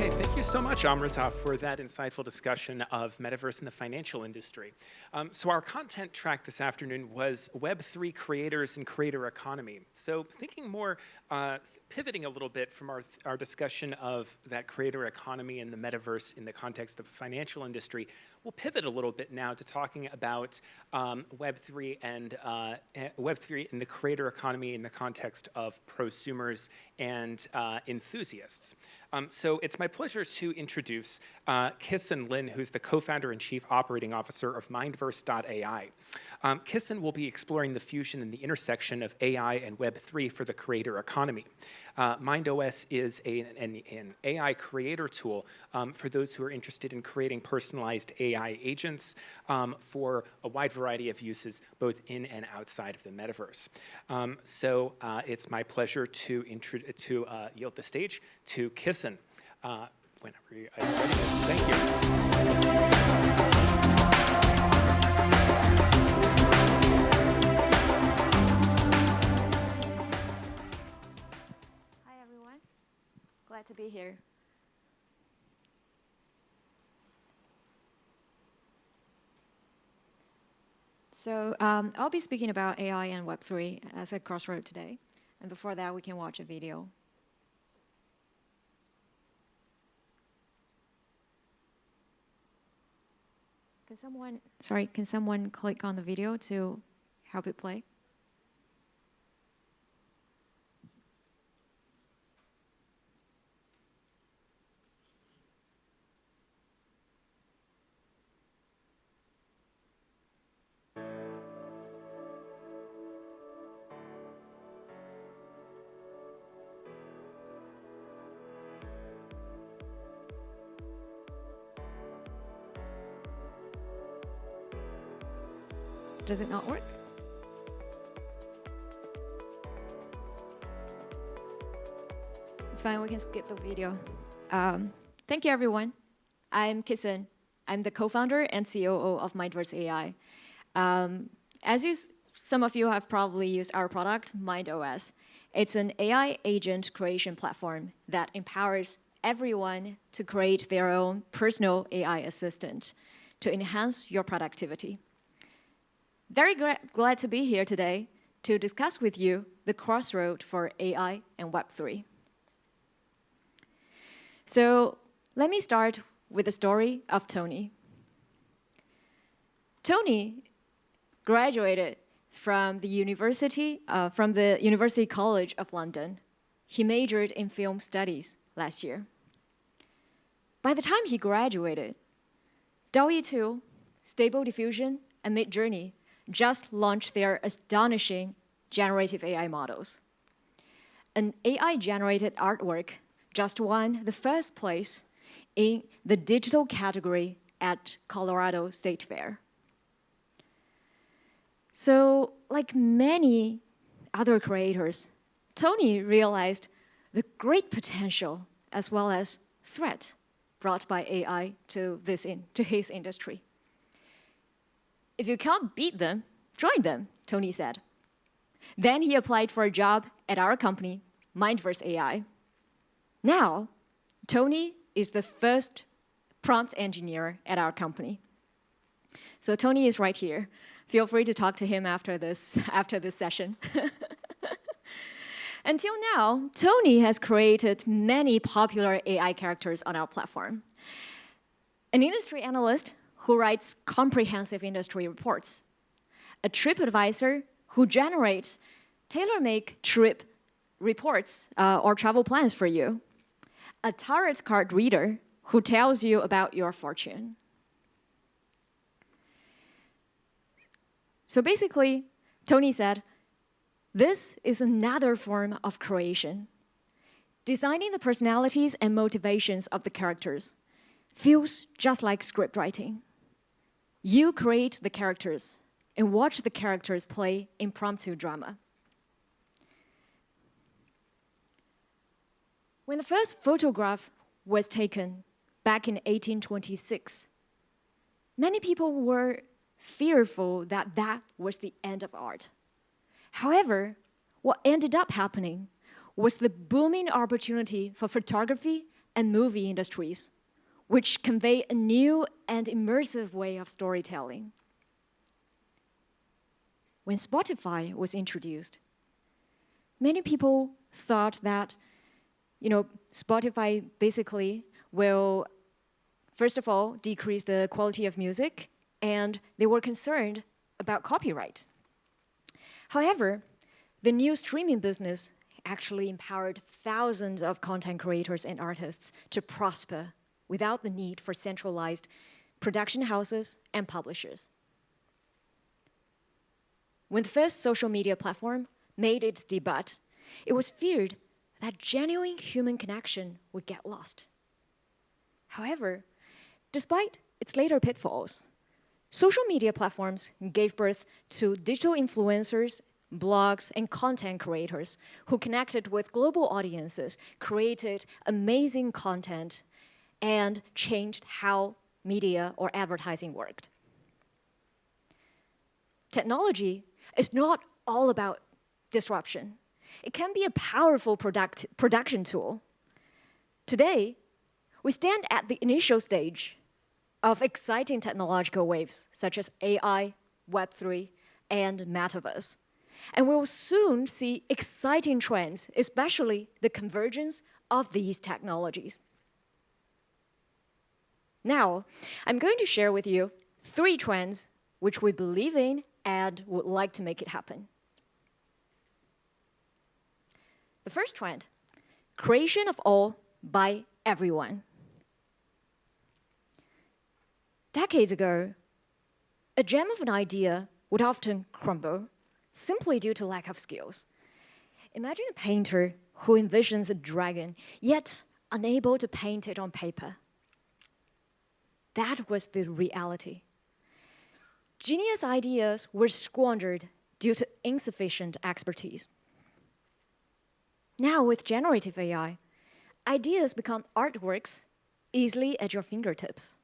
Okay, thank you so much, Amrita, for that insightful discussion of metaverse in the financial industry. So our content track this afternoon was Web3 creators and creator economy. So thinking more, pivoting a little bit from our discussion of that creator economy and the metaverse in the context of the financial industry, we'll pivot a little bit now to talking about Web3 and Web3 in the creator economy in the context of prosumers and enthusiasts. So it's my pleasure to introduce Kisson Lin, who's the co-founder and chief operating officer of Mindverse AI. Kisson will be exploring the fusion and the intersection of AI and Web3 for the creator economy. MindOS is an AI creator tool for those who are interested in creating personalized AI agents for a wide variety of uses, both in and outside of the metaverse. So it's my pleasure to yield the stage to Kisson. Whenever you're ready. Thank you. Glad to be here. So I'll be speaking about AI and Web3 as a crossroad today. And before that, we can watch a video. Can someone click on the video to help it play? Does it not work? It's fine, we can skip the video. Thank you, everyone. I'm Kisson. I'm the co-founder and COO of Mindverse AI. Some of you have probably used our product, MindOS. It's an AI agent creation platform that empowers everyone to create their own personal AI assistant to enhance your productivity. Very glad to be here today to discuss with you the crossroad for AI and Web3. So let me start with the story of Tony. Tony graduated from the University College of London. He majored in film studies last year. By the time he graduated, DALL-E 2, Stable Diffusion, and Midjourney just launched their astonishing generative AI models. An AI-generated artwork just won the first place in the digital category at Colorado State Fair. So, like many other creators, Tony realized the great potential as well as threat brought by AI to his industry. If you can't beat them, join them, Tony said. Then he applied for a job at our company, Mindverse AI. Now, Tony is the first prompt engineer at our company. So Tony is right here. Feel free to talk to him after this session. Until now, Tony has created many popular AI characters on our platform. An industry analyst who writes comprehensive industry reports, a trip advisor who generates tailor-made trip reports or travel plans for you, a tarot card reader who tells you about your fortune. So basically, Tony said, this is another form of creation. Designing the personalities and motivations of the characters feels just like script writing. You create the characters and watch the characters play impromptu drama. When the first photograph was taken back in 1826, many people were fearful that that was the end of art. However, what ended up happening was the booming opportunity for photography and movie industries, which convey a new and immersive way of storytelling. When Spotify was introduced, many people thought that, Spotify basically will, first of all, decrease the quality of music, and they were concerned about copyright. However, the new streaming business actually empowered thousands of content creators and artists to prosper without the need for centralized production houses and publishers. When the first social media platform made its debut, it was feared that genuine human connection would get lost. However, despite its later pitfalls, social media platforms gave birth to digital influencers, blogs, and content creators who connected with global audiences, created amazing content, and changed how media or advertising worked. Technology is not all about disruption. It can be a powerful production tool. Today, we stand at the initial stage of exciting technological waves such as AI, Web3, and Metaverse. And we will soon see exciting trends, especially the convergence of these technologies. Now, I'm going to share with you 3 trends which we believe in and would like to make it happen. The first trend, creation of all by everyone. Decades ago, a gem of an idea would often crumble simply due to lack of skills. Imagine a painter who envisions a dragon, yet unable to paint it on paper. That was the reality. Genius ideas were squandered due to insufficient expertise. Now, with generative AI, ideas become artworks easily at your fingertips.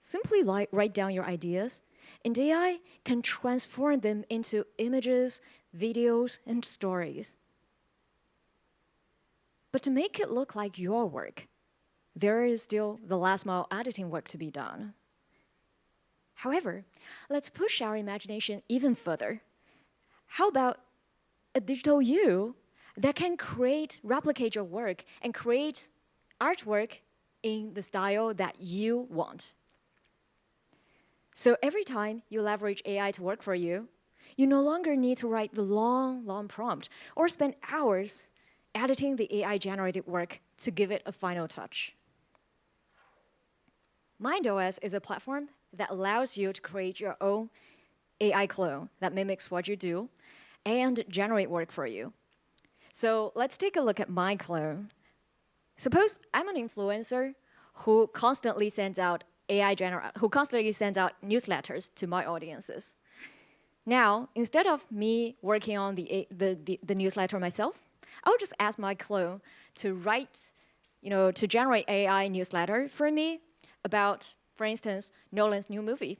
Simply write down your ideas, and AI can transform them into images, videos, and stories. But to make it look like your work, there is still the last mile editing work to be done. However, let's push our imagination even further. How about a digital you that can replicate your work and create artwork in the style that you want? So every time you leverage AI to work for you, you no longer need to write the long prompt or spend hours editing the AI-generated work to give it a final touch. MindOS is a platform that allows you to create your own AI clone that mimics what you do and generate work for you. So let's take a look at my clone. Suppose I'm an influencer who constantly sends out newsletters to my audiences. Now, instead of me working on the newsletter myself, I'll just ask my clone to to generate AI newsletter for me about, for instance, Nolan's new movie.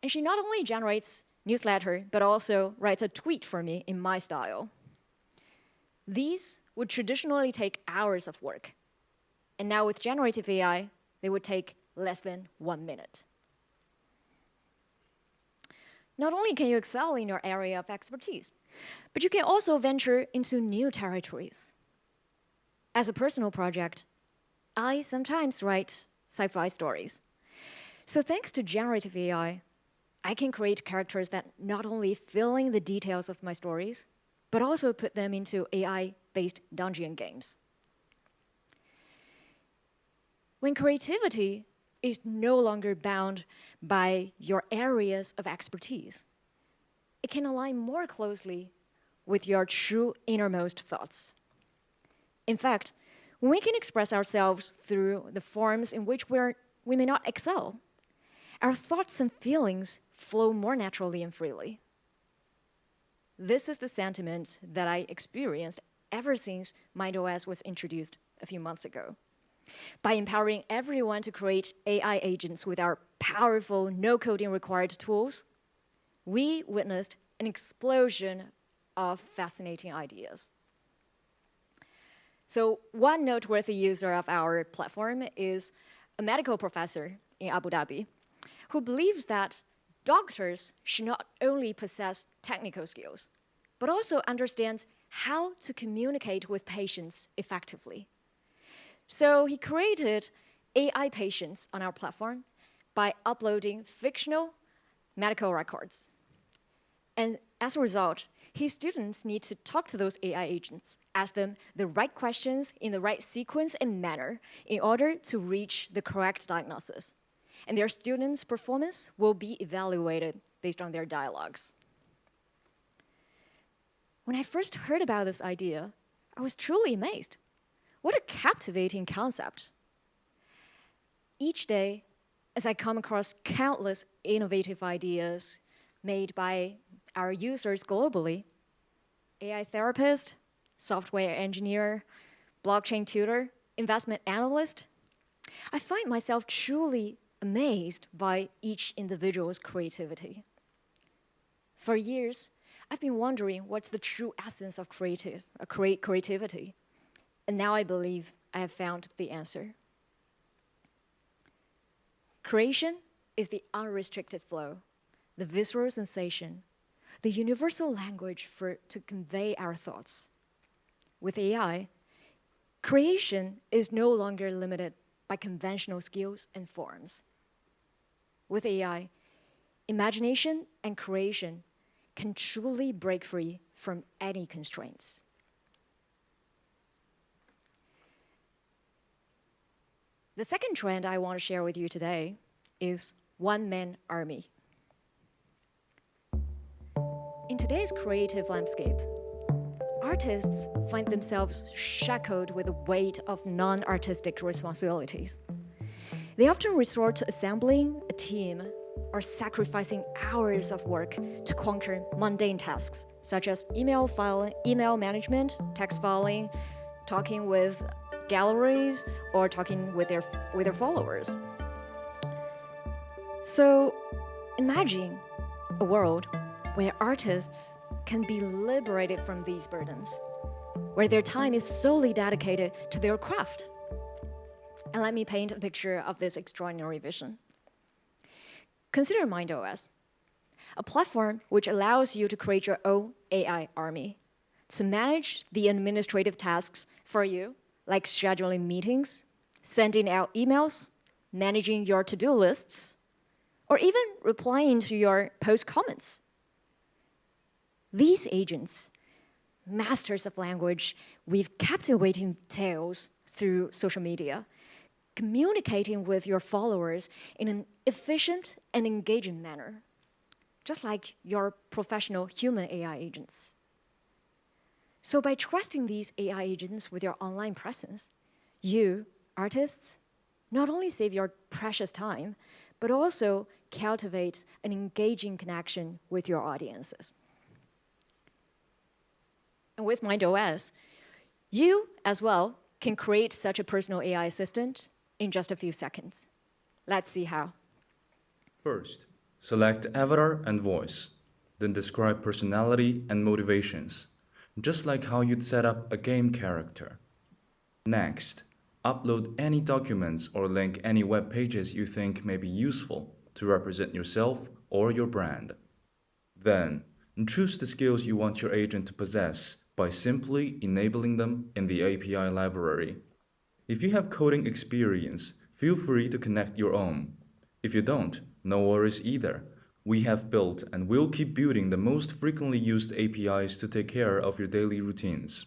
And she not only generates newsletter, but also writes a tweet for me in my style. These would traditionally take hours of work. And now with generative AI, they would take less than 1 minute. Not only can you excel in your area of expertise, but you can also venture into new territories. As a personal project, I sometimes write sci-fi stories. So thanks to generative AI, I can create characters that not only fill in the details of my stories, but also put them into AI-based dungeon games. When creativity is no longer bound by your areas of expertise, it can align more closely with your true innermost thoughts. In fact, when we can express ourselves through the forms in which we may not excel, our thoughts and feelings flow more naturally and freely. This is the sentiment that I experienced ever since MindOS was introduced a few months ago. By empowering everyone to create AI agents with our powerful, no-coding required tools, we witnessed an explosion of fascinating ideas. So one noteworthy user of our platform is a medical professor in Abu Dhabi who believes that doctors should not only possess technical skills, but also understand how to communicate with patients effectively. So he created AI patients on our platform by uploading fictional medical records. And as a result, his students need to talk to those AI agents, ask them the right questions in the right sequence and manner in order to reach the correct diagnosis. And their students' performance will be evaluated based on their dialogues. When I first heard about this idea, I was truly amazed. What a captivating concept. Each day, as I come across countless innovative ideas made by our users globally, AI therapist, software engineer, blockchain tutor, investment analyst, I find myself truly amazed by each individual's creativity. For years, I've been wondering what's the true essence of creativity, and now I believe I have found the answer. Creation is the unrestricted flow, the visceral sensation, the universal language to convey our thoughts. With AI, creation is no longer limited by conventional skills and forms. With AI, imagination and creation can truly break free from any constraints. The second trend I want to share with you today is one-man army. In today's creative landscape, artists find themselves shackled with the weight of non-artistic responsibilities. They often resort to assembling a team or sacrificing hours of work to conquer mundane tasks, such as email management, text filing, talking with galleries, or talking with their followers. So imagine a world where artists can be liberated from these burdens, where their time is solely dedicated to their craft. And let me paint a picture of this extraordinary vision. Consider MindOS, a platform which allows you to create your own AI army to manage the administrative tasks for you, like scheduling meetings, sending out emails, managing your to-do lists, or even replying to your post comments. These agents, masters of language, weave captivating tales through social media, communicating with your followers in an efficient and engaging manner, just like your professional human AI agents. So by trusting these AI agents with your online presence, you, artists, not only save your precious time, but also cultivate an engaging connection with your audiences. And with MindOS, you as well can create such a personal AI assistant in just a few seconds. Let's see how. First, select avatar and voice, then describe personality and motivations, just like how you'd set up a game character. Next, upload any documents or link any web pages you think may be useful to represent yourself or your brand. Then, choose the skills you want your agent to possess by simply enabling them in the API library. If you have coding experience, feel free to connect your own. If you don't, no worries either. We have built and will keep building the most frequently used APIs to take care of your daily routines.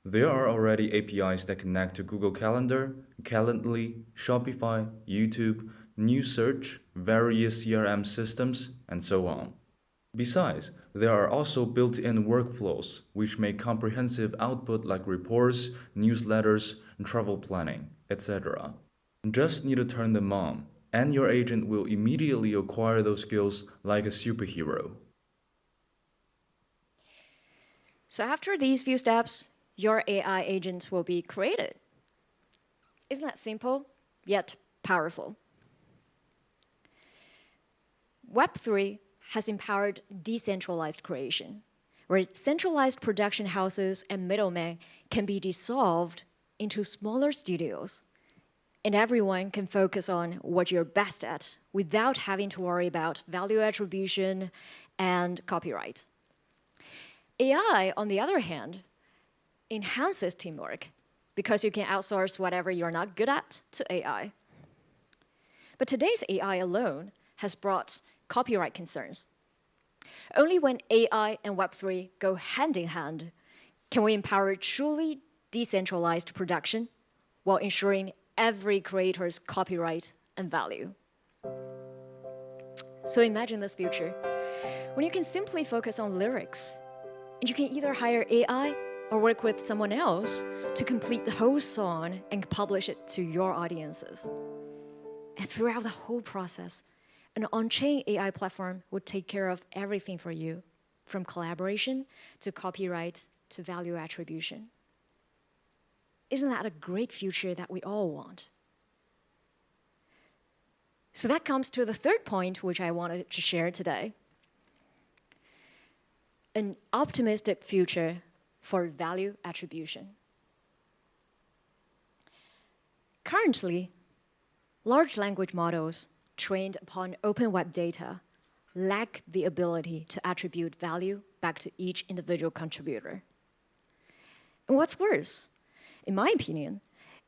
There are already APIs that connect to Google Calendar, Calendly, Shopify, YouTube, News Search, various CRM systems, and so on. Besides, there are also built-in workflows which make comprehensive output like reports, newsletters, travel planning, etc. Just need to turn them on, and your agent will immediately acquire those skills like a superhero. So after these few steps, your AI agents will be created. Isn't that simple, yet powerful? Web3 has empowered decentralized creation, where centralized production houses and middlemen can be dissolved into smaller studios, and everyone can focus on what you're best at without having to worry about value attribution and copyright. AI, on the other hand, enhances teamwork because you can outsource whatever you're not good at to AI. But today's AI alone has brought copyright concerns. Only when AI and Web3 go hand in hand can we empower truly decentralized production while ensuring every creator's copyright and value. So imagine this future when you can simply focus on lyrics, and you can either hire AI or work with someone else to complete the whole song and publish it to your audiences. And throughout the whole process, an on-chain AI platform would take care of everything for you, from collaboration to copyright to value attribution. Isn't that a great future that we all want? So that comes to the third point which I wanted to share today. An optimistic future for value attribution. Currently, large language models trained upon open web data lack the ability to attribute value back to each individual contributor. And what's worse, in my opinion,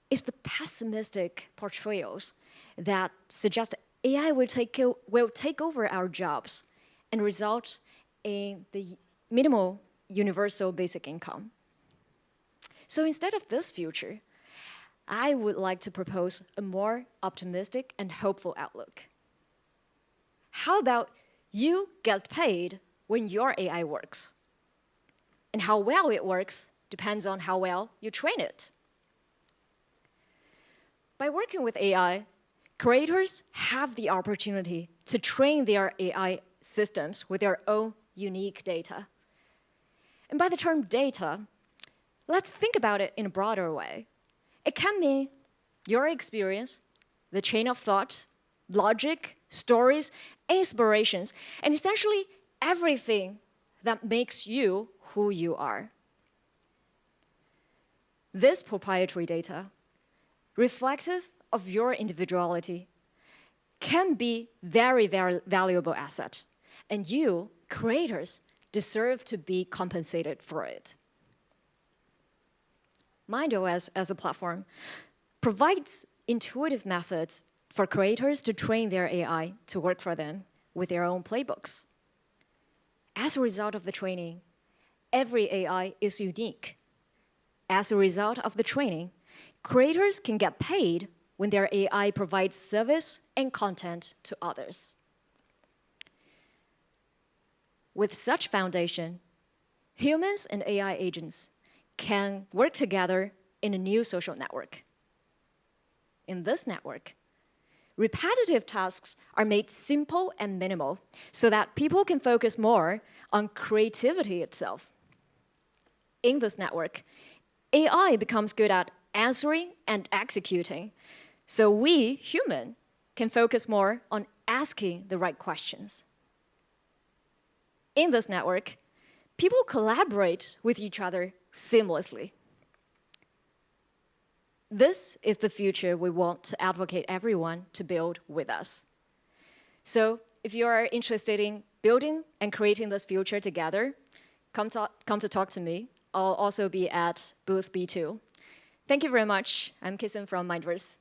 is the pessimistic portrayals that suggest AI will take over our jobs and result in the minimal universal basic income. So instead of this future, I would like to propose a more optimistic and hopeful outlook. How about you get paid when your AI works? And how well it works depends on how well you train it. By working with AI, creators have the opportunity to train their AI systems with their own unique data. And by the term data, let's think about it in a broader way. It can mean your experience, the chain of thought, logic, stories, inspirations, and essentially everything that makes you who you are. This proprietary data, reflective of your individuality, can be very, very valuable asset, and you, creators, deserve to be compensated for it. MindOS as a platform provides intuitive methods for creators to train their AI to work for them with their own playbooks. As a result of the training, every AI is unique. As a result of the training, creators can get paid when their AI provides service and content to others. With such foundation, humans and AI agents can work together in a new social network. In this network, repetitive tasks are made simple and minimal so that people can focus more on creativity itself. In this network, AI becomes good at answering and executing, so we, human, can focus more on asking the right questions. In this network, people collaborate with each other seamlessly. This is the future we want to advocate everyone to build with us. So if you are interested in building and creating this future together, come to talk to me. I'll also be at booth B2. Thank you very much. I'm Kisson from Mindverse.